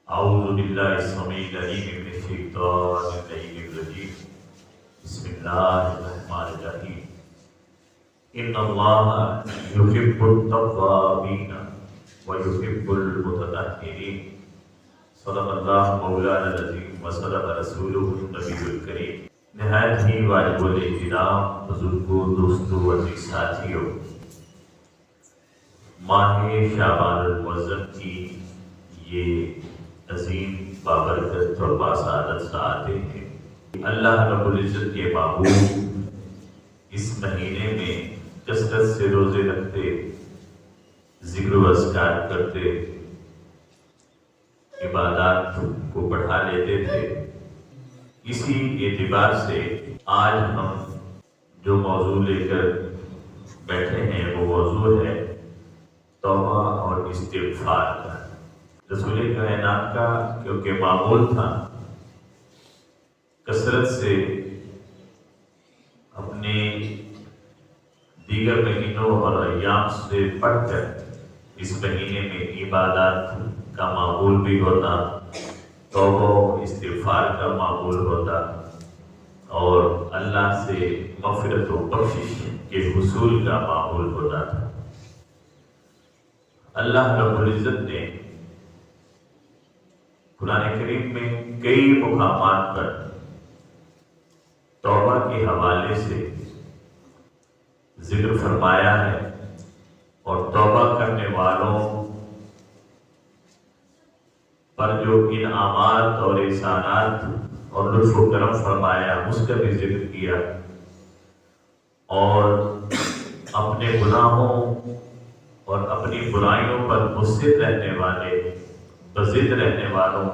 أعوذ بالله السميع العليم من الشيطان اللعين الرجيم بسم الله الرحمن الرحيم إن الله يحب التوابين ويحب المتطهرين صدق الله مولانا العظيم وصدق رسوله النبي الكريم۔ نہایت ہی واجب الاحترام بزرگوں، دوستوں، عزیز ساتھیوں، ماہ شعبان المعظم کی یہ عظیم بابرکت اور باسعادت ساعتیں ہیں۔ اللہ رب العزت کے محبوب اس مہینے میں کثرت سے روزے رکھتے، ذکر و اذکار کرتے، عبادات کو بڑھا لیتے تھے۔ اسی اعتبار سے آج ہم جو موضوع لے کر بیٹھے ہیں وہ موضوع ہے توبہ اور استغفار کا۔ رسول کائنات کا کیونکہ معمول تھا کثرت سے اپنے دیگر مہینوں اور ایام سے پڑھ کر اس مہینے میں عبادات کا معمول بھی ہوتا، توبہ و استغفار کا معمول ہوتا، اور اللہ سے مغفرت و بخشش کے حصول کا معمول ہوتا تھا۔ اللہ رب العزت نے قرآن کریم میں کئی مقامات پر توبہ کے حوالے سے ذکر فرمایا ہے، اور توبہ کرنے والوں پر جو انعامات اور احسانات اور لطف و کرم فرمایا اس کا بھی ذکر کیا، اور اپنے گناہوں اور اپنی برائیوں پر مصر رہنے والے، بضد رہنے والوں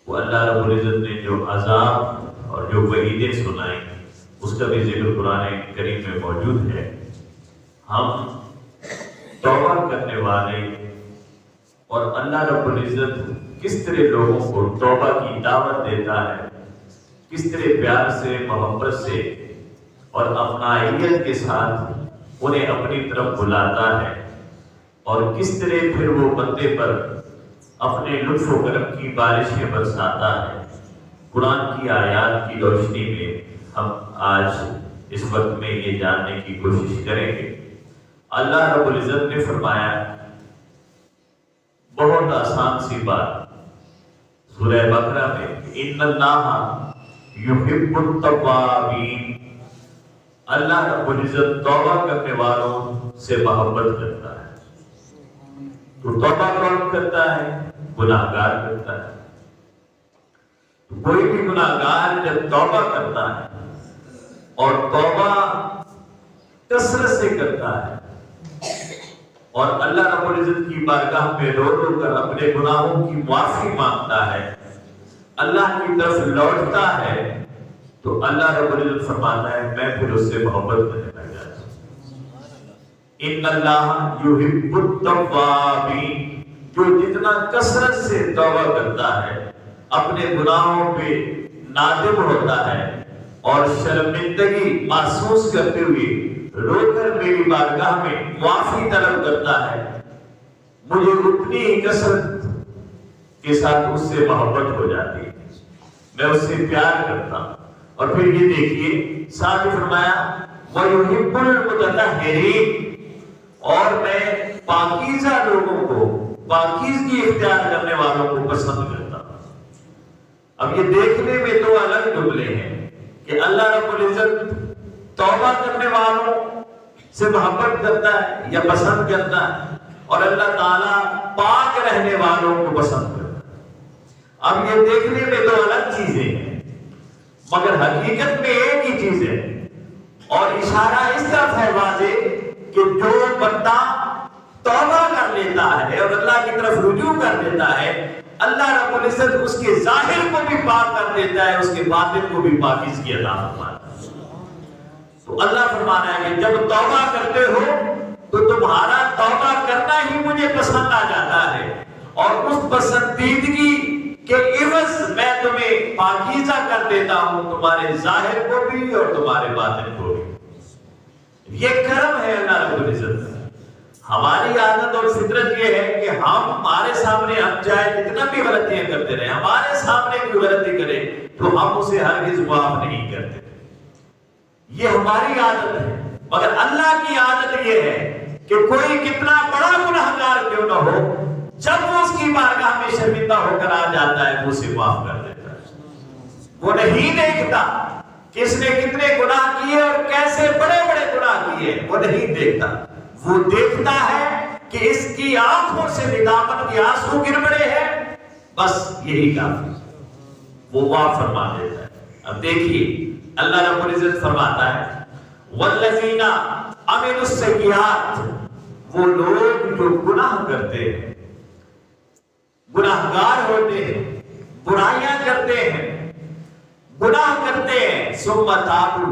کو اللہ رب العزت نے جو عذاب اور جو وعیدیں سنائیں اس کا بھی ذکر قرآن کریم میں موجود ہے۔ ہم توبہ کرنے والے اور اللہ رب العزت کس طرح لوگوں کو توبہ کی دعوت دیتا ہے، کس طرح پیار سے، محبت سے اور اپنائیت کے ساتھ انہیں اپنی طرف بلاتا ہے، اور کس طرح پھر وہ بندے پر اپنے لطف و کرم کی بارشیں برساتا ہے، قرآن کی آیات کی روشنی میں ہم آج اس وقت میں یہ جاننے کی کوشش کریں گے۔ اللہ رب العزت نے فرمایا، بہت آسان سی بات، سورہ بقرہ میں ان اللہ یحب التوابین، اللہ رب العزت توبہ کرنے والوں سے محبت کرتا ہے۔ تو توبہ کون کرتا ہے؟ گناہگار کرتا ہے۔ کوئی بھی گناہگار جب توبہ کرتا ہے اور توبہ کثرت سے کرتا ہے اور اللہ رب العزت کی بارگاہ میں رو رو کر اپنے گناہوں کی معافی مانگتا ہے، اللہ کی طرف لوٹتا ہے، تو اللہ رب العزت فرماتا ہے میں پھر اس سے محبت کرنے لگ جاتا ہوں۔ ان اللہ یحب التوابین، جو جتنا کثرت سے توبہ کرتا ہے، اپنے گناہوں پہ نادم ہوتا ہے اور شرمندگی محسوس کرتے ہوئے رو کر میری بارگاہ میں معافی طلب کرتا ہے، مجھے اتنی ہی کثرت کے ساتھ اس سے محبت ہو جاتی ہے، میں اس سے پیار کرتا ہوں۔ اور پھر یہ دیکھیے ساتھ فرمایا وَيُحِبُّ الْمُتَطَهِّرِينَ، اور میں پاکیزہ لوگوں کو، پاکیزگی اختیار کرنے والوں کو پسند کرتا ہوں۔ اب یہ دیکھنے میں دو الگ جملے ہیں کہ اللہ رب العزت توبہ کرنے والوں سے محبت کرتا ہے یا پسند کرتا ہے، اور اللہ تعالیٰ پاک رہنے والوں کو پسند کرتا ہے۔ اب یہ دیکھنے میں دو الگ چیزیں ہیں، مگر حقیقت میں ایک ہی چیز ہے، اور اشارہ اس طرف ہے واضح کہ جو بندہ توبہ کر لیتا ہے اور اللہ کی طرف رجوع کر لیتا ہے، اللہ رب العزت اس کے ظاہر کو بھی پاک کر دیتا ہے، اس کے باطن کو بھی پاکیزگی عطا فرماتا ہے۔ تو اللہ فرمانا ہے کہ جب توبہ کرتے ہو تو تمہارا توبہ کرنا ہی مجھے پسند آ جاتا ہے، اور اس پسندیدگی کہ عوض میں تمہیں پاکیزہ کر دیتا ہوں، تمہارے ظاہر کو بھی اور تمہارے باطن کو بھی۔ یہ کرم ہے اللہ رب العزت۔ ہماری عادت اور فطرت یہ ہے کہ ہمارے سامنے ہم چاہے کتنا بھی غلطیاں کرتے رہے، ہمارے سامنے کوئی غلطی کرے تو ہم اسے ہرگز معاف نہیں کرتے، یہ ہماری عادت ہے۔ مگر اللہ کی عادت یہ ہے کہ کوئی کتنا بڑا گناہگار کیوں نہ ہو، جب وہ اس کی بارگاہ میں شرمندہ ہو کر آ جاتا ہے وہ اسے معاف کر دیتا ہے۔ وہ نہیں دیکھتا کہ اس نے کتنے گناہ کیے اور کیسے بڑے بڑے گناہ کیے، وہ نہیں دیکھتا، وہ دیکھتا ہے کہ اس کی آنکھوں سے ندامت کے آنسو گر پڑے ہیں، بس یہی کافی، وہ معاف فرما دیتا ہے۔ اب دیکھیے اللہ رب العزت فرماتا ہے والذین عملوا السیئات، وہ لوگ جو گناہ کرتے ہیں، گناہگار ہوتے ہیں، برائیاں کرتے ہیں، گناہ کرتے ہیں، ثم تابوا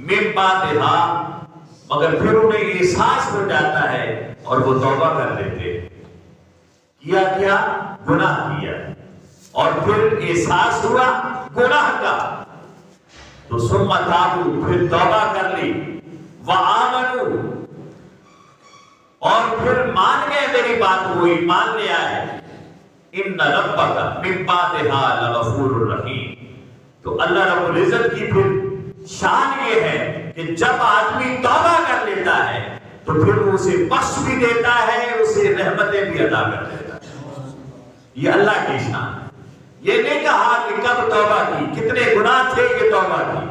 من بعدھا، مگر پھر انہیں احساس ہو جاتا ہے اور وہ توبہ کر لیتے ہیں، کیا گناہ کیا اور پھر احساس ہوا گناہ کا، تو ثم تابوا، پھر توبہ کر لی، وآمنوا، اور پھر مان گئے میری بات کو، ایمان لے آئے، ان ربک من بعدھا لغفور رحیم، تو اللہ رب العزت کی پھر شان یہ ہے کہ جب آدمی توبہ کر لیتا ہے تو پھر وہ اسے بخش بھی دیتا ہے، اسے رحمتیں بھی عطا کر دیتا ہے، یہ اللہ کی شان ہے۔ یہ نہیں کہا کہ کب توبہ کی، کتنے گناہ تھے کہ توبہ کی،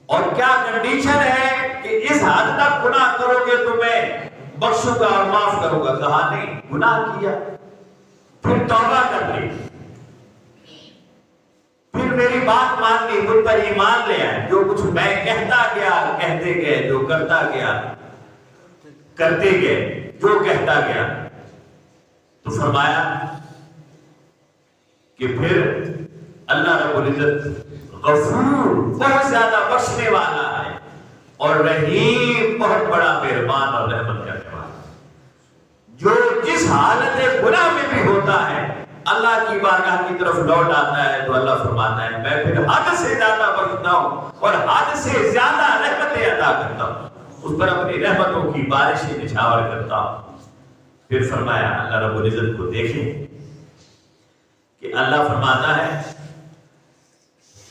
اور کیا کنڈیشن ہے کہ اس حد تک گناہ کرو گے تو میں بخشوں گا اور معاف کروں گا، کہا نہیں، گناہ کیا پھر توبہ کر لی، پھر میری بات مان لی، مجھ پر ایمان لے آئے، جو کچھ میں کہتا گیا کہتے گئے، جو کرتا گیا کرتے گئے، جو کہتا گیا، تو فرمایا کہ پھر اللہ رب العزت غفور، بہت زیادہ بخشنے والا ہے، اور رحیم، بہت بڑا مہربان اور رحمت کرنے والا، جو جس حالت گناہ میں بھی ہوتا ہے اللہ کی بارگاہ کی طرف لوٹ آتا ہے تو اللہ فرماتا ہے میں پھر حد سے زیادہ بخشتا ہوں اور حد سے زیادہ رحمتیں عطا کرتا ہوں، اس پر اپنی رحمتوں کی بارشیں نچھاور کرتا ہوں۔ پھر فرمایا اللہ رب العزت کو دیکھیں کہ اللہ فرماتا ہے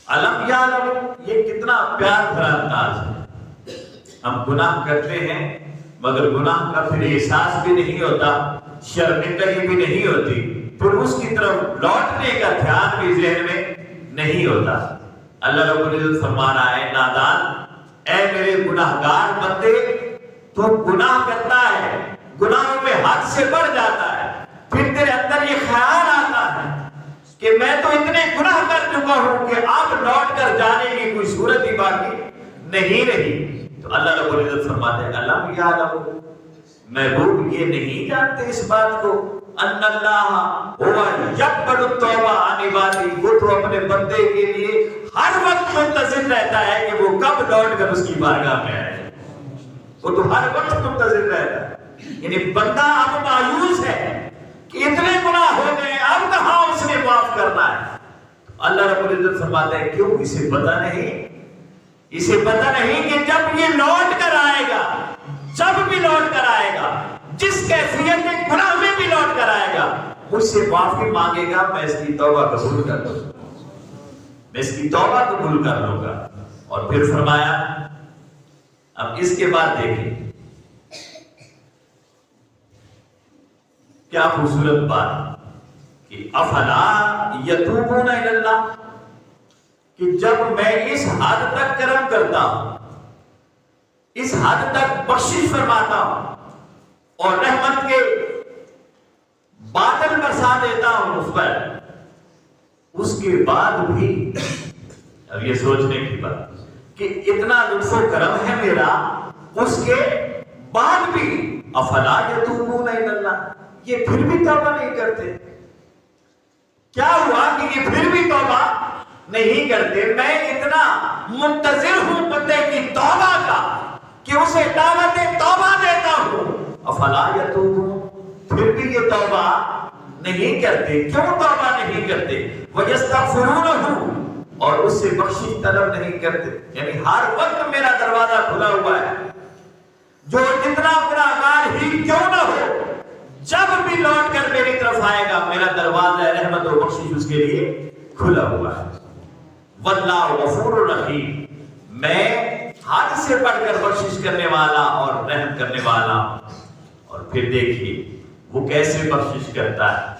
علم یعلم، یہ کتنا پیار بھرا انداز ہے، ہم گناہ کرتے ہیں مگر گناہ کا پھر احساس بھی نہیں ہوتا، شرمندگی بھی نہیں ہوتی، پھر اس کی طرف لوٹنے کا دھیان بھی ذہن میں نہیں ہوتا۔ اللہ رب العزت فرما رہا ہے نادان، اے میرے گناہگار بندے، تو گناہ کرتا ہے، گناہوں میں حد سے بڑھ جاتا ہے، پھر تیرے اندر یہ خیال آتا ہے کہ میں تو اتنے گناہ کر چکا ہوں کہ اب لوٹ کر جانے کی کوئی صورت ہی باقی نہیں رہی، تو اللہ رب العزت فرماتے ہیں علم یعلم، محبوب یہ نہیں جانتے اس بات کو، ان اللہ ہوا یقبل التوبہ عن عبادہ، وہ تو اپنے بندے کے لیے ہر وقت منتظر رہتا ہے کہ وہ کب لوٹ کر اس کی بارگاہ میں آئے، وہ تو ہر وقت منتظر رہتا ہے، یعنی بندہ اب مایوس ہے کہ اتنے گناہ ہو گئے، اب کہاں اس نے معاف کرنا ہے، اللہ رب العزت فرماتا ہے کیوں، اسے پتہ نہیں، اسے پتہ نہیں کہ جب یہ لوٹ کر آئے گا، جب بھی لوٹ کر آئے گا، جس کیفیت کے گناہ میں بھی لوٹ کر آئے گا، مجھ سے معافی مانگے گا، میں اس کی توبہ قبول کر لوں گا، میں اس کی توبہ قبول کر لوں گا۔ اور پھر فرمایا اب اس کے بعد دیکھیں کیا خوبصورت بات کہ افلا یتوبون الی اللہ، کہ جب میں اس حد تک کرم کرتا ہوں، اس حد تک بخشش فرماتا ہوں اور رحمت کے بادل برسا دیتا ہوں اس پر، اس کے بعد بھی، اب یہ سوچنے کی بات کہ اتنا لطف و کرم ہے میرا، اس کے بعد بھی افلا یتوبون الی اللہ، یہ پھر بھی توبہ نہیں کرتے، کیا ہوا کہ یہ پھر بھی توبہ نہیں کرتے؟ میں اتنا منتظر ہوں بندے کی توبہ کا کہ اسے دعوت توبہ دیتا ہوں، افلا یتوبون، پھر بھی یہ توبہ نہیں کرتے، کیوں توبہ نہیں کرتے؟ وَيَسْتَغْفِرُونَهُ، اور اس سے بخشش طلب نہیں کرتے، یعنی ہر وقت میرا دروازہ کھلا ہوا ہے، جو جتنا گناہگار ہی کیوں نہ ہو، جب بھی لوٹ کر میری طرف آئے گا، میرا دروازہ رحمت و بخشش اس کے لیے کھلا ہوا ہے۔ واللہ غفور رحیم، میں حد سے بڑھ کر بخشش کرنے والا اور رحم کرنے والا۔ اور پھر دیکھیے وہ کیسے بخشش کرتا ہے،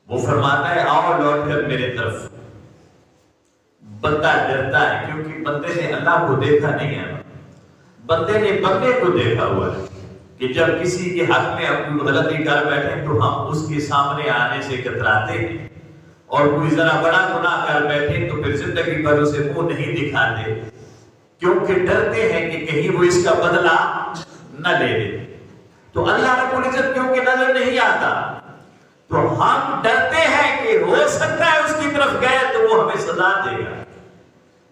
وہ فرماتا ہے آؤ لوٹ کر میرے طرف۔ بندہ ڈرتا ہے کیونکہ بندے نے اللہ کو دیکھا نہیں ہے، بندے نے بندے کو دیکھا ہوا ہے کہ جب کسی کے حق میں کوئی غلطی کر بیٹھے تو ہم اس کے سامنے آنے سے کتراتے ہیں، اور کوئی ذرا بڑا گناہ کر بیٹھے تو پھر زندگی بھر اسے منہ نہیں دکھاتے، کیونکہ ڈرتے ہیں کہ کہیں وہ اس کا بدلہ نہ لے لے۔ تو اللہ رب العزت کیونکہ نظر نہیں آتا تو ہم ڈرتے ہیں کہ ہو سکتا ہے اس کی طرف گئے تو وہ ہمیں سزا دے گا۔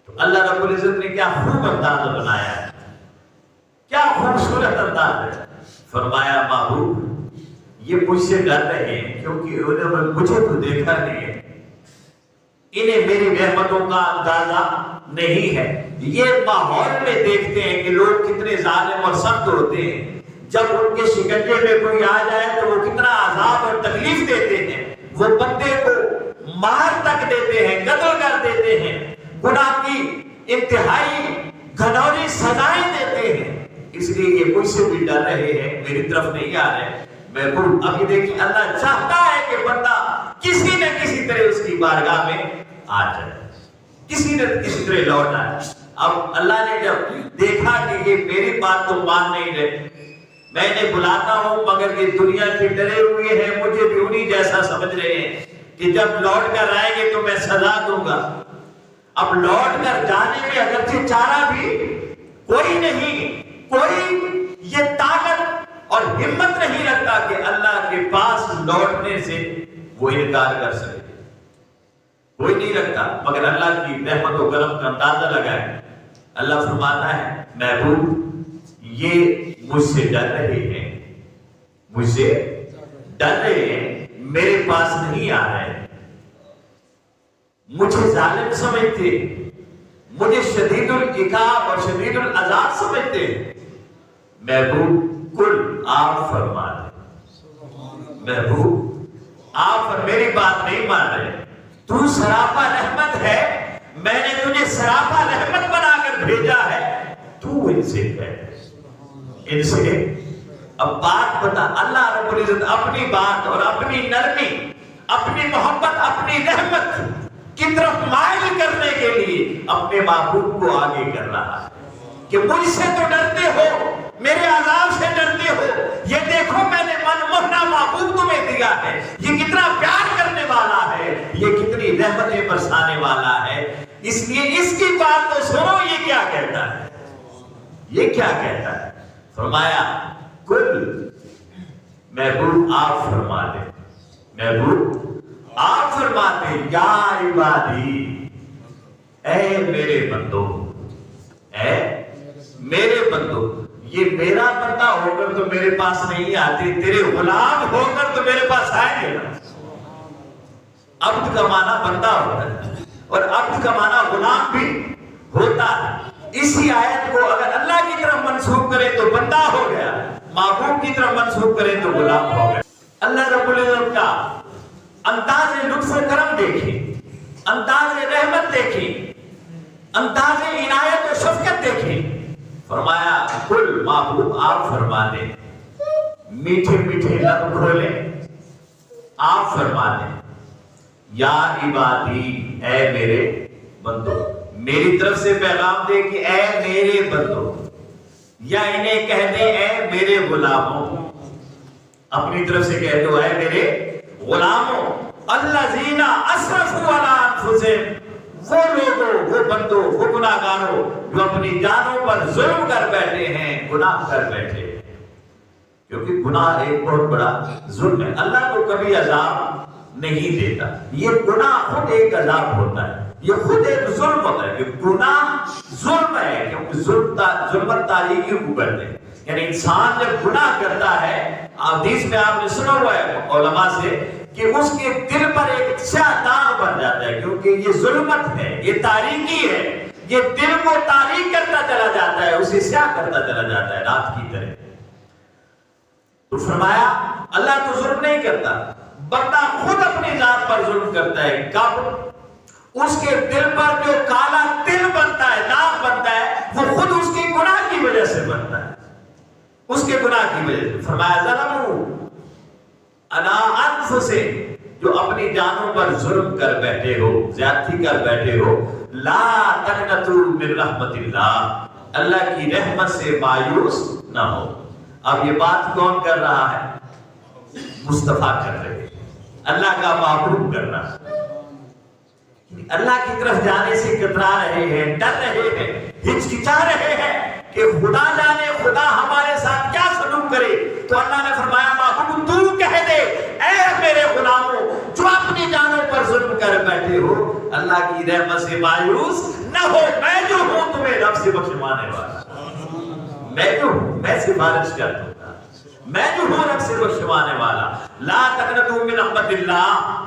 تو اللہ رب العزت نے کیا خوب انداز بنایا ہے، کیا خوبصورت انداز ہے۔ فرمایا محبوب یہ مجھ سے ڈر رہے ہیں کیونکہ انہوں نے مجھے تو دیکھا نہیں ہے، انہیں میری رحمتوں کا اندازہ نہیں ہے۔ یہ ماحول میں دیکھتے ہیں کہ لوگ کتنے ظالم اور سخت ہوتے ہیں، جب ان کے شکنجے میں کوئی آ جائے تو وہ کتنا عذاب اور تکلیف دیتے ہیں، وہ بندے کو مار تک دیتے ہیں، قتل کر دیتے ہیں، گناہ کی انتہائی گھنوری سزائیں دیتے ہیں۔ اس لیے یہ مجھ سے بھی ڈر رہے ہیں، میری طرف نہیں آ رہے۔ محبوب ابھی دیکھیں اللہ چاہتا ہے کہ بندہ کسی نہ کسی طرح اس کی بارگاہ میں آ جائے، کسی نہ کسی طرح لوٹ آئے۔ اب اللہ نے جب دیکھا کہ یہ میری بات تو مان نہیں رہے، میں انہیں بلاتا ہوں مگر یہ دنیا کے ڈرے ہوئے ہیں، مجھے بھی انہی جیسا سمجھ رہے ہیں کہ جب لوٹ کر آئیں گے تو میں سزا دوں گا۔ اب لوٹ کر جانے میں اگرچہ چارہ بھی کوئی نہیں، کوئی یہ طاقت اور ہمت نہیں رکھتا کہ اللہ کے پاس لوٹنے سے وہ انکار کر سکے، کوئی نہیں رکھتا، مگر اللہ کی رحمت و کرم کا اندازہ لگائے۔ اللہ فرماتا ہے محبوب یہ مجھ سے ڈر رہے ہیں، مجھ سے ڈر رہے ہیں، میرے پاس نہیں آ رہے، مجھے ظالم سمجھتے، مجھے شدید العقاب اور شدید العذاب سمجھتے۔ محبوب کل آپ فرما دیں، محبوب آپ میری بات نہیں مان رہے، تو سراپا رحمت ہے، میں نے تجھے سراپا رحمت بنا کر بھیجا ہے، تو ان سے کہہ، ان سے اب بات بتا۔ اللہ رب العزت اپنی بات اور اپنی نرمی، اپنی محبت، اپنی رحمت کی طرف مائل کرنے کے لیے اپنے محبوب کو آگے کر رہا ہے کہ مجھ سے تو ڈرتے ہو، میرے عذاب سے ڈرتے ہو، یہ دیکھو میں نے من موہنا محبوب تمہیں دیا ہے، یہ کتنا پیار کرنے والا ہے، یہ کتنی رحمتیں برسانے والا ہے، اس لیے اس کی بات تو سنو یہ کیا کہتا ہے، یہ کیا کہتا ہے۔ فرمایا کل محبوب آپ فرما دیں، محبوب آپ فرما دیں یا عبادی، اے میرے بندو، اے میرے بندو، یہ میرا بندہ ہو کر تو میرے پاس نہیں آتے، تیرے غلام ہو کر تو میرے پاس آئیں گے نا۔ عبد کا معنی بندہ ہوتا ہے اور عبد کا معنی غلام بھی ہوتا ہے۔ اسی آیت کو اگر اللہ کی طرف منسوخ کرے تو بندہ ہو گیا، محبوب کی طرف منسوخ کرے تو غلام ہو گیا۔ اللہ رب العزت کا انداز لطف و کرم دیکھیں، انداز رحمت دیکھیں، انداز عنایت و شفقت دیکھیں۔ فرمایا کل محبوب آپ فرما دیں، میٹھے میٹھے لب کھولیں، آپ فرما دیں یا عبادی، اے میرے بندو، میری طرف سے پیغام دے کہ اے میرے بندو، یا انہیں کہہ دیں اے میرے غلاموں، اپنی طرف سے کہہ دو اے میرے غلاموں، الذین اسرفوا علی انفسہم، وہ لوگوں، وہ بندوں، وہ گناہگاروں جو اپنی جانوں پر ظلم کر بیٹھے ہیں، گناہ کر بیٹھے ہیں، کیونکہ گناہ ایک بہت بڑا ظلم ہے۔ اللہ کو کبھی عذاب نہیں دیتا، یہ گناہ خود ایک عذاب ہوتا ہے، یہ خود ایک ظلم ہوتا ہے، کہ گناہ ظلم ہے، کیونکہ ظلمت تاریکی کو کرتے ہیں، یعنی انسان جب گناہ کرتا ہے، حدیث میں آپ نے سنا ہوا ہے علماء سے کہ اس کے دل پر ایک سیاہ داغ بن جاتا ہے، کیونکہ یہ ظلمت ہے، یہ تاریکی ہے، یہ دل کو تاریک کرتا چلا جاتا ہے، اسے سیاہ کرتا چلا جاتا ہے رات کی طرح۔ تو فرمایا اللہ تو ظلم نہیں کرتا، بندہ خود اپنی ذات پر ظلم کرتا ہے۔ کب؟ اس کے دل پر جو کالا تل بنتا ہے، داغ بنتا ہے، وہ خود اس کے گناہ کی وجہ سے بنتا ہے، اس کے گناہ کی وجہ سے۔ فرمایا ظلموا علی انفسہم، جو اپنی جانوں پر ظلم کر بیٹھے ہو، زیادتی کر بیٹھے ہو، لا تقنطوا من رحمت اللہ، اللہ کی رحمت سے مایوس نہ ہو۔ اب یہ بات کون کر رہا ہے؟ مصطفیٰ کر رہے ہیں، اللہ کا محبوب کر رہا ہے۔ اللہ کی طرف جانے سے کترا رہے ہیں، ڈر رہے ہیں، ہچکچا رہے ہیں کہ خدا جانے خدا ہمارے ساتھ کیا سلوک کرے۔ تو اللہ نے فرمایا محبوب تو کہہ دے اے میرے غلاموں جو اپنی جانوں پر ظلم کر بیٹھے ہو، اللہ کی رحمت سے مایوس نہ ہو، میں جو ہوں تمہیں رب سے بخشوانے والا، میں جو ہوں، میں سفارش کر دوں گا، میں جو ہوں رب سے بخشوانے والا۔ لا تقنطوا من رحمت اللہ۔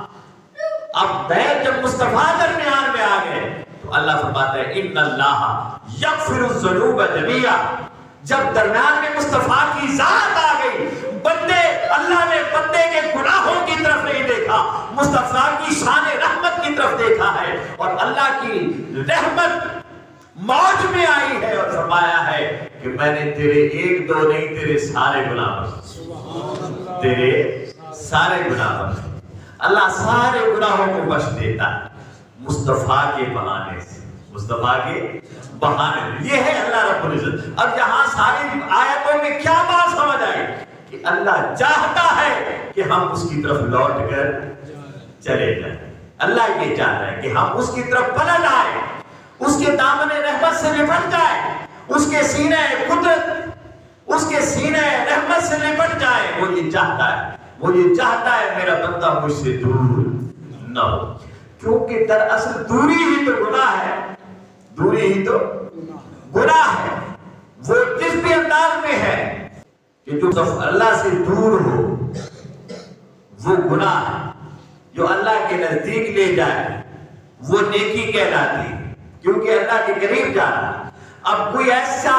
اب میں جب مصطفیٰ درمیان میں آ گئے تو اللہ فرماتا ہے ان اللہ یغفر الذنوب جميعا۔ جب درمیان میں مصطفیٰ کی ذات آ گئی، بندے، اللہ نے بندے کے گناہوں کی طرف نہیں دیکھا، مصطفیٰ کی شان رحمت کی طرف دیکھا ہے، اور اللہ کی رحمت موج میں آئی ہے اور فرمایا ہے کہ میں نے تیرے ایک دو نہیں، تیرے سارے گناہ بخشے، تیرے سارے گناہ بخشے۔ اللہ سارے گناہوں کو بخش دیتا ہے مصطفیٰ کے بہانے سے، مصطفیٰ کے بہانے سے۔ یہ ہے اللہ رب العزت۔ اب یہاں ساری آیتوں میں کیا بات سمجھ آئی کہ اللہ چاہتا ہے کہ ہم اس کی طرف لوٹ کر چلے جائیں۔ اللہ یہ چاہتا ہے کہ ہم اس کی طرف پلٹ آئیں، اس کے دامن رحمت سے لپٹ جائیں، اس کے سینے قدرت، اس کے سینے رحمت سے لپٹ جائیں۔ وہ یہ چاہتا ہے، وہ یہ چاہتا ہے میرا بندہ مجھ سے دور نہ ہو، کیونکہ دراصل دوری ہی تو گناہ ہے، دوری ہی تو گناہ ہے۔ وہ جس بھی انداز میں ہے کہ جو اللہ سے دور ہو وہ گناہ ہے، جو اللہ کے نزدیک لے جائے وہ نیکی کہلاتی ہے، کیونکہ اللہ کے قریب جانا۔ اب کوئی ایسا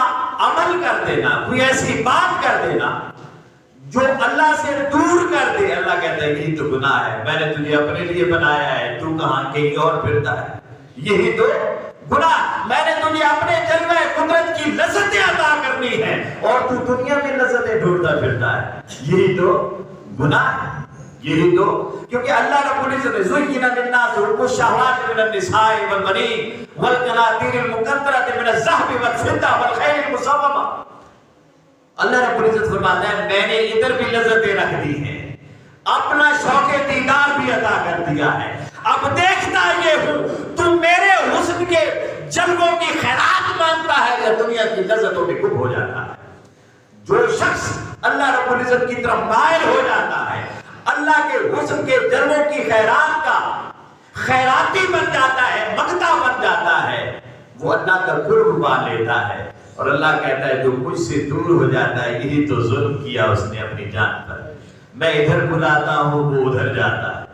عمل کر دینا، کوئی ایسی بات کر دینا جو اللہ سے دور کر دے، اللہ کہتا ہے یہی تو گناہ ہے، میں نے تجھے اپنے لیے بنایا ہے، تو کہاں کہیں اور پھرتا ہے، یہی تو گناہ، میں نے تجھے اپنے جلوہ قدرت کی لذتیں عطا کرنی ہے اور تو دنیا میں لذتیں ڈھونڈتا پھرتا ہے، یہی تو گناہ ہے، یہی تو۔ کیونکہ اللہ رب العزت نے زُيِّنَ لِلنَّاسِ حُبُّ الشَّهَوَاتِ مِنَ النِّسَاءِ وَالْبَنِينَ وَالْقَنَاطِيرِ الْمُقَنطَرَةِ مِنَ الذَّهَبِ وَالْفِضَّةِ وَالْخَيْلِ الْمُسَوَّمَةِ۔ اللہ رب العزت فرماتا ہے میں نے ادھر بھی لذتیں رکھ دی ہیں، اپنا شوق دیدار بھی عطا کر دیا ہے، اب دیکھتا یہ ہوں تم میرے حسن کے جلووں کی خیرات مانتا ہے یا دنیا کی لذتوں میں گم ہو جاتا ہے۔ جو شخص اللہ رب العزت کی طرف مائل ہو جاتا ہے، اللہ کے حسن کے جلووں کی خیرات کا خیراتی بن جاتا ہے، مقتا بن جاتا ہے، وہ اللہ کا قرب پا لیتا ہے۔ اور اللہ کہتا ہے جو مجھ سے دور ہو جاتا ہے یہی تو ظلم کیا اس نے اپنی جان پر۔ میں ادھر بلاتا ہوں وہ ادھر جاتا ہے،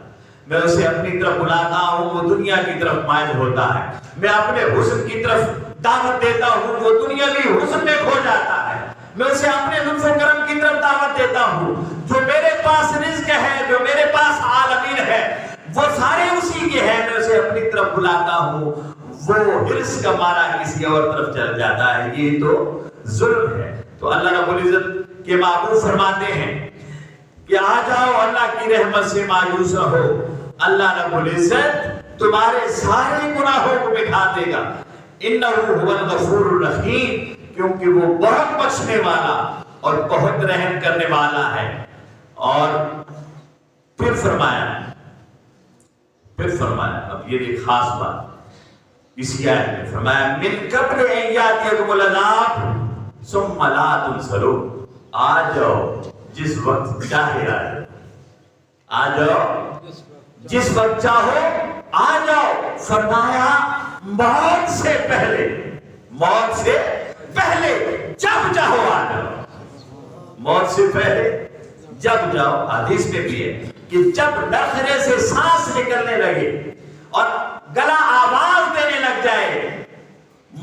میں اسے اپنی طرف بلاتا ہوں وہ دنیا کی طرف مائل ہوتا ہے، میں اپنے حسن کی طرف دعوت دیتا ہوں وہ دنیاوی حسن میں کھو جاتا ہے، میں اسے اپنے لطف و کرم کی طرف دعوت دیتا ہوں، جو میرے پاس رزق ہے، جو میرے پاس عالمین ہے وہ سارے اسی کے ہیں، میں اسے اپنی طرف بلاتا ہوں، وہ حرص کا مارا کسی اور طرف چل جاتا ہے، یہ تو ظلم ہے۔ تو اللہ رب العزت کے محبوب فرماتے ہیں کہ آ جاؤ اللہ کی رحمت سے مایوس نہ ہو، اللہ رب العزت تمہارے سارے گناہوں کو مٹا دے گا، انہ هو الغفور الرحیم، کیونکہ وہ بہت بخشنے والا اور بہت رحم کرنے والا ہے۔ اور پھر فرمایا اب یہ ایک خاص بات اسی آیت میں فرمایا من قبل ان یاتیکم العذاب ثم لا تنصرون، آ جاؤ جس وقت چاہے آ جاؤ جس وقت چاہو آ جاؤ۔ فرمایا موت سے پہلے، موت سے پہلے جب چاہو آ جاؤ، موت سے پہلے جب جاؤ۔ حدیث میں بھی ہے کہ جب نخرے سے سانس نکلنے لگے اور گلا آواز دینے لگ جائے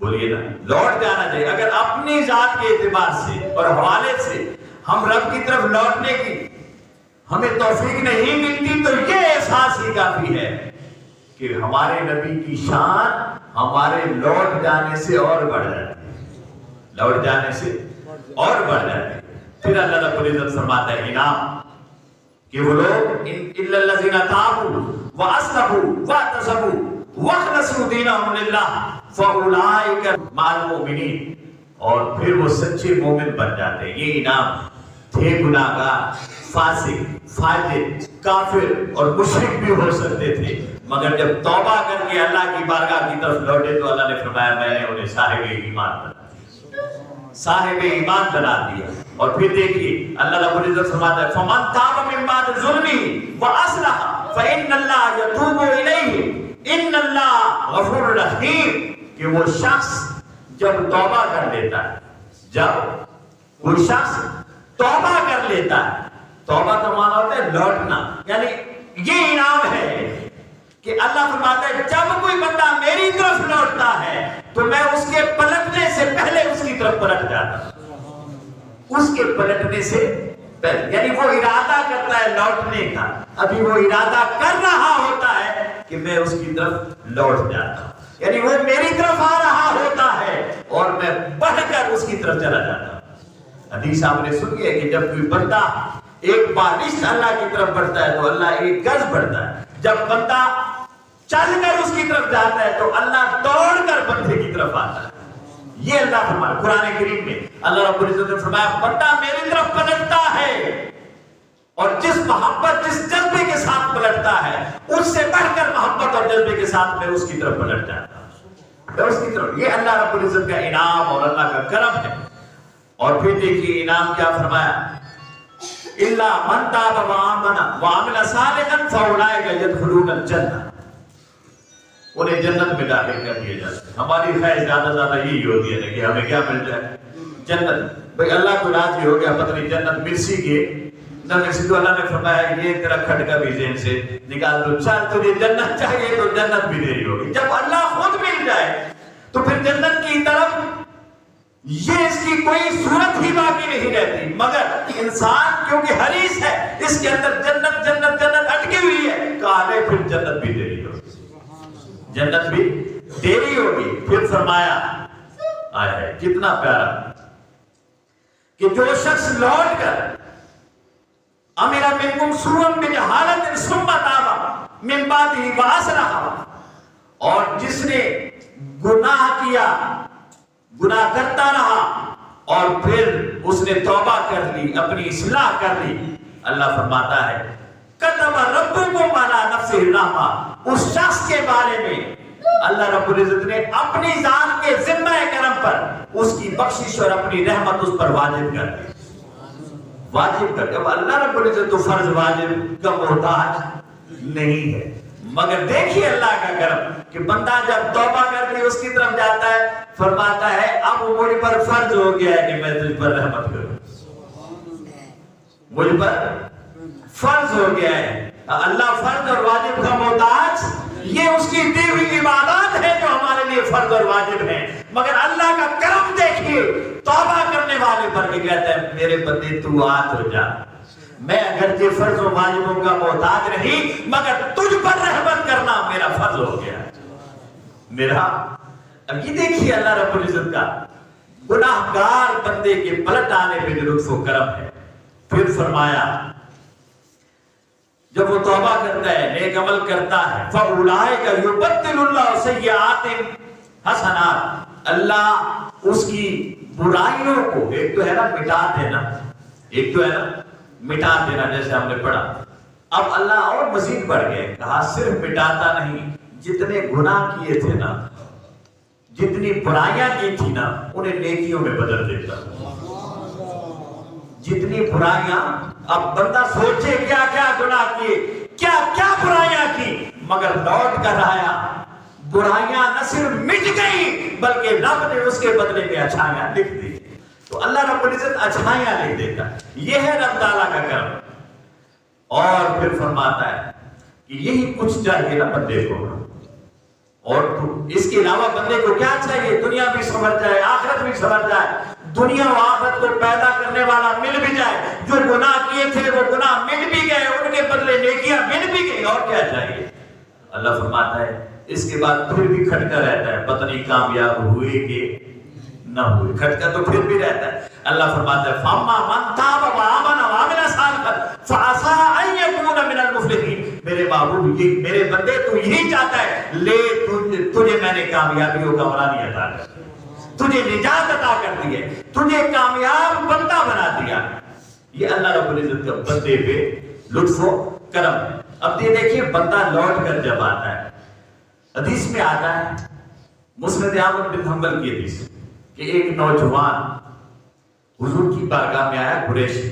بولیے نا، لوٹ جانا چاہیے. اگر اپنی ذات کے اعتبار سے اور حوالے سے ہم رب کی طرف لوٹنے کی ہمیں توفیق نہیں ملتی تو یہ احساس ہی کافی ہے کہ ہمارے نبی کی شان ہمارے لوٹ جانے سے اور بڑھ جاتی ہے، لوٹ جانے سے اور بڑھ جاتی ہے. پھر اللہ رب العزت فرماتا ہے انعام کہ وہ لوگ الا الذین تابوا واصلحوا واعتصموا واخلصوا دینهم للہ فاولئک مع المؤمنین، اور پھر وہ سچے مومن بن جاتے ہیں. یہ انعام تھے گناہگار، فاسق، فاجر، کافر اور مشرک بھی ہو سکتے تھے، مگر جب توبہ کر کے اللہ کی بارگاہ کی طرف لوٹے تو اللہ نے فرمایا میں نے انہیں صاحب ایمان بنا دیا، صاحب ایمان بنا دیا. اور پھر دیکھیے اللہ رب العزت فرماتا ہے فمن تاب من بعد ظلمه واصلح فان اللہ یتوب الیہ ان اللہ غفور رحیم. کہ وہ شخص جب توبہ کر لیتا ہے، جب وہ شخص توبہ کر لیتا ہے، توبہ کا معنی ہوتا ہے لوٹنا، یعنی یہ انعام ہے کہ اللہ فرماتا ہے جب کوئی بندہ میری طرف لوٹتا ہے تو میں اس کے پلٹنے سے پہلے اس کی طرف پلٹ جاتا ہوں، اس کے پلٹنے سے پہلے. یعنی وہ ارادہ کرتا ہے لوٹنے کا، ابھی وہ ارادہ کر رہا ہوتا ہے کہ میں اس کی طرف لوٹ جاتا ہوں، یعنی وہ میری طرف آ رہا ہوتا ہے اور میں بڑھ کر اس کی طرف چلا جاتا ہوں. حدیث آپ نے سنی ہے کہ جب کوئی بندہ ایک بالشت اللہ کی طرف بڑھتا ہے تو اللہ ایک گز بڑھتا ہے، جب بندہ چل کر اس کی طرف جاتا ہے تو اللہ دوڑ کر بندے کی طرف آتا ہے. یہ اللہ فرمایا قرآن کریم میں اللہ رب العزت نے فرمایا بندہ میری طرف پلٹتا ہے اور جس محبت جس جذبے کے ساتھ پلٹتا ہے اس سے بڑھ کر محبت اور جذبے کے ساتھ میں اس کی طرف پلٹ جاتا ہوں، میں اس کی طرف. یہ اللہ رب العزت کا انعام اور اللہ کا کرم ہے. اور پھر دیکھیے انعام کیا فرمایا الا من تاب وآمن وعمل صالحا فاولئک يدخلون الجنہ، انہیں جنت میں داخل کر دیا جاتا ہے. ہماری خواہش زیادہ زیادہ یہی ہوتی ہے کہ ہمیں کیا مل جائے، جنت. بھئی اللہ تو راضی ہو گیا، پتہ نہیں جنت مل سی گے نہ مل سی، تو اللہ نے فرمایا یہ تیرا کھٹکا بھی ذہن سے نکال دو، چل تجھے جنت چاہیے تو جنت بھی دے رہی ہوگی. جب اللہ خود مل جائے تو پھر جنت کی طرف یہ اس کی کوئی صورت ہی باقی نہیں رہتی. مگر انسان کیونکہ حریص ہے، اس کے اندر جنت جنت جنت اٹکی ہوئی ہے، کہا پھر جنت بھی دے رہی ہوگی، جنت بھی دے رہی ہوگی. پھر فرمایا آیا ہے کتنا پیارا کہ جو شخص لوٹ کر امرا منکم سوءا بجہالۃ ثم تاب من بعدہ واصلح، اور جس نے گناہ کیا، گناہ کرتا رہا اور پھر اس نے توبہ کر لی، اپنی اصلاح کر لی، اللہ فرماتا ہے کتب ربکم علی نفسہ الرحمہ، اس شخص کے بارے میں اللہ رب العزت نے اپنی ذات کے ذمہ کرم پر اس کی بخشش اور اپنی رحمت اس پر واجب کر دی، واجب کر. اب اللہ رب العزت تو فرض واجب کا محتاج نہیں ہے، مگر دیکھیے اللہ کا کرم کہ بندہ جب توبہ کر کے اس کی طرف جاتا ہے فرماتا ہے اب مجھ پر فرض ہو گیا ہے کہ میں تجھ پر رحمت کروں، مجھ پر فرض ہو گیا ہے. اللہ فرض اور واجب کا محتاج، یہ اس کی دی ہوئی عبادات ہے جو ہمارے لیے فرض اور واجب ہیں. مگر اللہ کا کرم دیکھیے توبہ کرنے والے پر کہ کہتا ہے میرے بندے تو آت ہو جا، میں اگرچہ فرض و واجبوں کا محتاج نہیں مگر تجھ پر رحمت کرنا میرا فرض ہو گیا میرا. اب یہ دیکھیے اللہ رب العزت کا گناہگار بندے کے پلٹ آنے پہ جو لطف و کرم ہے. پھر فرمایا جب وہ توبہ کرتا ہے، نیک عمل کرتا ہے، فَأُولَٰئِكَ يُبَدِّلُ اللَّهُ سَيِّئَاتِهِمْ حَسَنَاتٍ، اللہ اس کی برائیوں کو ایک تو ہے نا مٹا دینا، ایک تو ہے نا مٹا دینا جیسے ہم نے پڑھا. اب اللہ اور مزید بڑھ گئے، کہا صرف مٹاتا نہیں، جتنے گناہ کیے تھے نا، جتنی برائیاں کی تھی نا انہیں نیکیوں میں بدل دیتا. جتنی برائیاں، اب بندہ سوچے کیا کیا گناہ کیے، کیا کیا برائیاں کی، مگر لوٹ کر آیا برائیاں نہ صرف مٹ گئی بلکہ رب نے اس کے بدلے میں اچھائیاں لکھ دی. تو اللہ رب العزت اچھائیاں لکھ دیتا، یہ ہے رب تعالیٰ کا کرم. اور پھر فرماتا ہے کہ یہی کچھ چاہیے نا بندے کو، اور اس کے علاوہ بندے کو کیا چاہیے؟ دنیا بھی سنور جائے، آخرت بھی سنور جائے، دنیا و آخرت کو پیدا کرنے والا مل بھی جائے، جو گناہ کیے تھے وہ گناہ مل بھی گئے، ان کے بدلے نیکیاں مل بھی گئی، اور کیا چاہیے؟ اللہ فرماتا ہے اس کے بعد پھر بھی کھٹکا رہتا ہے، پتہ نہیں کامیاب ہوئے کہ نہ ہوئے، کھٹکا تو پھر بھی رہتا ہے۔ اللہ فرماتا ہے فَأَمَّا مَنْ تَابَ وَآمَنَ وَعَمِلَ صَالِحًا فَعَسَىٰ أَن يَكُونَ مِنَ الْمُفْلِحِينَ۔ میرے محبوب، یہ میرے بندے تو یہی چاہتا ہے، لے تجھے میں نے کامیابیوں کا عنوان عطا کر دیا، تجھے نجات عطا کر دی ہے، تجھے کامیاب بندہ بنا دیا۔ یہ اللہ رب العزت کا بندے پہ لطف و کرم ہے۔ اب یہ دیکھیے بندہ لوٹ کر جب آتا ہے، حدیث میں آتا ہے، مسند احمد بن حنبل کی حدیث کہ ایک نوجوان حضور کی بارگاہ میں آیا، قریشی،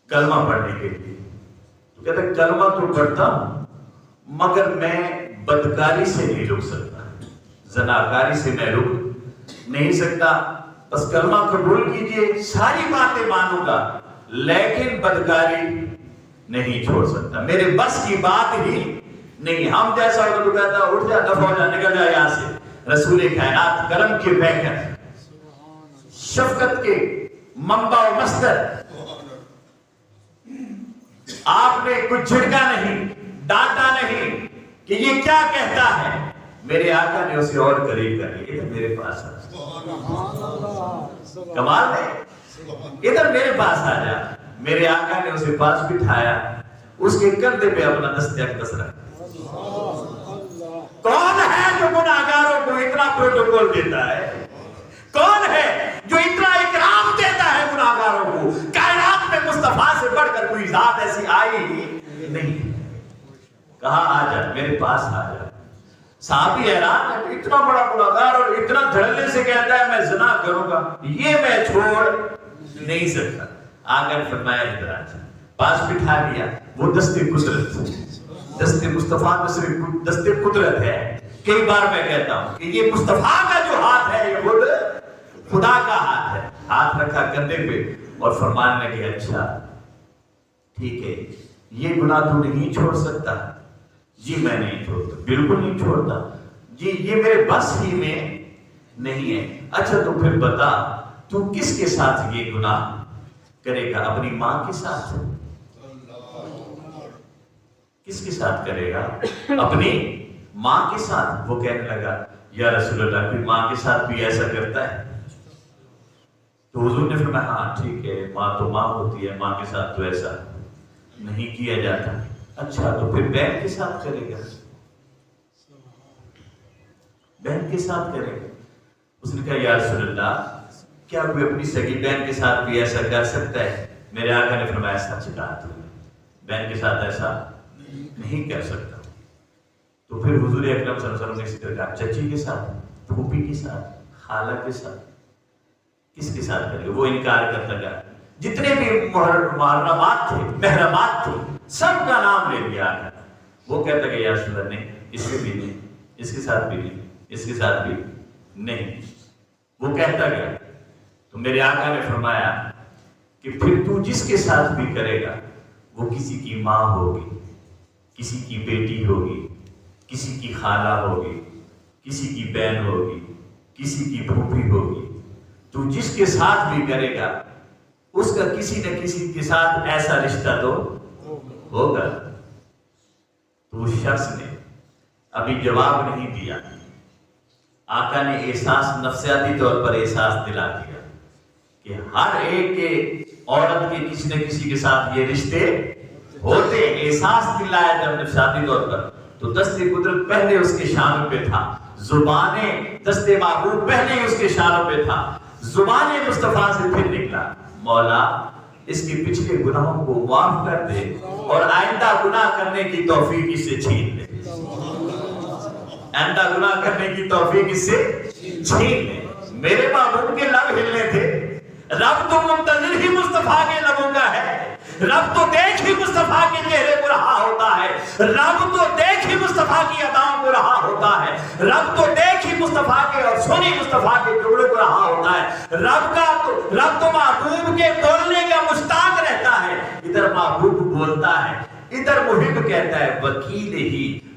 کلمہ پڑھنے کے لیے۔ تو کہتا ہے کلمہ تو پڑھتا ہوں مگر میں بدکاری سے نہیں رک سکتا، زناکاری سے میں رک نہیں سکتا، بس کلمہ قبول کیجئے، ساری باتیں مانوں گا لیکن بدکاری نہیں چھوڑ سکتا، میرے بس کی بات ہی نہیں۔ ہم جیسا ہوتا تو کہتا اٹھ جا، دفع ہو جا، نکل جا یہاں سے۔ رسول کائنات کرم کے پیکر، شفقت کے منبع و مصدر، آپ نے کچھ جھڑکا نہیں، ڈانٹا نہیں کہ یہ کیا کہتا ہے، میرے آقا نے اسے اور قریب کر لیا، ادھر میرے پاس آ جا، کمال ہے، ادھر میرے پاس آ جا۔ میرے آقا نے اسے پاس بٹھایا، اس کے کندھے پہ اپنا دست اقدس رکھا۔ کون ہے جو گناہگاروں کو اتنا پروٹوکول دیتا ہے؟ کون ہے جو اتنا اکرام دیتا ہے گناہگاروں کو؟ کائنات میں مصطفیٰ سے بڑھ کر کوئی ذات ایسی آئی ہی نہیں۔ کہا آ جا، میرے پاس آ جا۔ صحابی حیران ہے، اتنا بڑا گناہگار اور اتنا دھڑلے سے کہتا ہے میں زنا کروں گا، یہ میں چھوڑ نہیں سکتا۔ آقا نے فرمایا ادھر آ جا، پاس بٹھا لیا۔ وہ دست قدرت، دست مصطفیٰ میں صرف دست قدرت ہے۔ کئی بار میں کہتا ہوں کہ یہ مصطفیٰ کا جو ہاتھ ہے یہ خود خدا کا ہاتھ ہے۔ ہاتھ رکھا کندھے پہ اور فرمانے لگے اچھا ٹھیک ہے، یہ گناہ تو نہیں چھوڑ سکتا؟ جی میں نہیں چھوڑتا، بالکل نہیں چھوڑتا جی، یہ میرے بس ہی میں نہیں ہے۔ اچھا تو پھر بتا تو کس کے ساتھ یہ گناہ کرے گا؟ اپنی ماں کے ساتھ؟ کس کے ساتھ کرے گا؟ اپنی ماں کے ساتھ۔ وہ کہنے لگا یا رسول اللہ کوئی ماں کے ساتھ بھی ایسا کرتا ہے؟ تو حضور نے فرمایا ہاں ٹھیک ہے، ماں تو ماں ہوتی ہے، ماں کے ساتھ تو ایسا نہیں کیا جاتا۔ اچھا تو پھر بہن کے ساتھ کرے گا؟ بہن کے ساتھ کرے گا؟ اس نے کہا یا رسول اللہ کیا کوئی اپنی سگی بہن کے ساتھ بھی ایسا کر سکتا ہے؟ میرے آقا نے فرمایا سچ کہا تو بہن کے ساتھ ایسا نہیں کر سکتا۔ تو پھر حضور اکرم صلی اللہ علیہ وسلم نے ذکر کہا چچی کے ساتھ، پھوپھی کے ساتھ، خالہ کے ساتھ، کس کے ساتھ کرے؟ وہ انکار کرتا گیا۔ جتنے بھی محرمات تھے، محرمات تھے، سب کا نام لے لیا آقا۔ وہ کہتا کہ یا رسول اللہ نے اس کے بھی نہیں، اس کے ساتھ بھی نہیں، اس کے ساتھ بھی نہیں۔ وہ کہتا گیا تو میرے آقا نے فرمایا کہ پھر تو جس کے ساتھ بھی کرے گا وہ کسی کی ماں ہوگی، کسی کی بیٹی ہوگی، کسی کی خالہ ہوگی، کسی کی بہن ہوگی، کسی کی پھوپھی ہوگی۔ تو جس کے ساتھ بھی کرے گا اس کا کسی نہ کسی کے ساتھ ایسا رشتہ تو ہوگا۔ تو اس شخص نے ابھی جواب نہیں دیا۔ آقا نے احساس، نفسیاتی طور پر احساس دلا دیا کہ ہر ایک کے عورت کے کسی نہ کسی کے ساتھ یہ رشتے ہوتے۔ احساس دلایا جب نفسیاتی طور پر، تو دست قدرت پہلے اس کے شانوں پہ تھا، زبان دست محبوب پہلے ہی اس کے شانوں پہ تھا، زبان مصطفیٰ سے پھر نکلا مولا اس کے پچھلے گناہوں کو معاف کر دے اور آئندہ گناہ کرنے کی توفیق اس سے چھین لے، آئندہ گناہ کرنے کی توفیق اس سے چھین لے۔ میرے محبوب کے لب ہلنے تھے، رب تو منتظر ہی مصطفیٰ کے لبوں کا ہے، رب تو دیکھ ہی مصطفیٰ کے چہرے کو رہا ہوتا ہے، رب تو دیکھ ہی مصطفیٰ کی اداؤں کو رہا ہوتا ہے، رب تو دیکھ ہی مصطفیٰ کے اور سنی مصطفیٰ کے جملوں کو رہا ہوتا ہے۔ رب تو محبوب کے بولنے کا مشتاق رہتا ہے، ادھر محبوب بولتا ہے، ادھر محب کہتا ہے وکیل ہی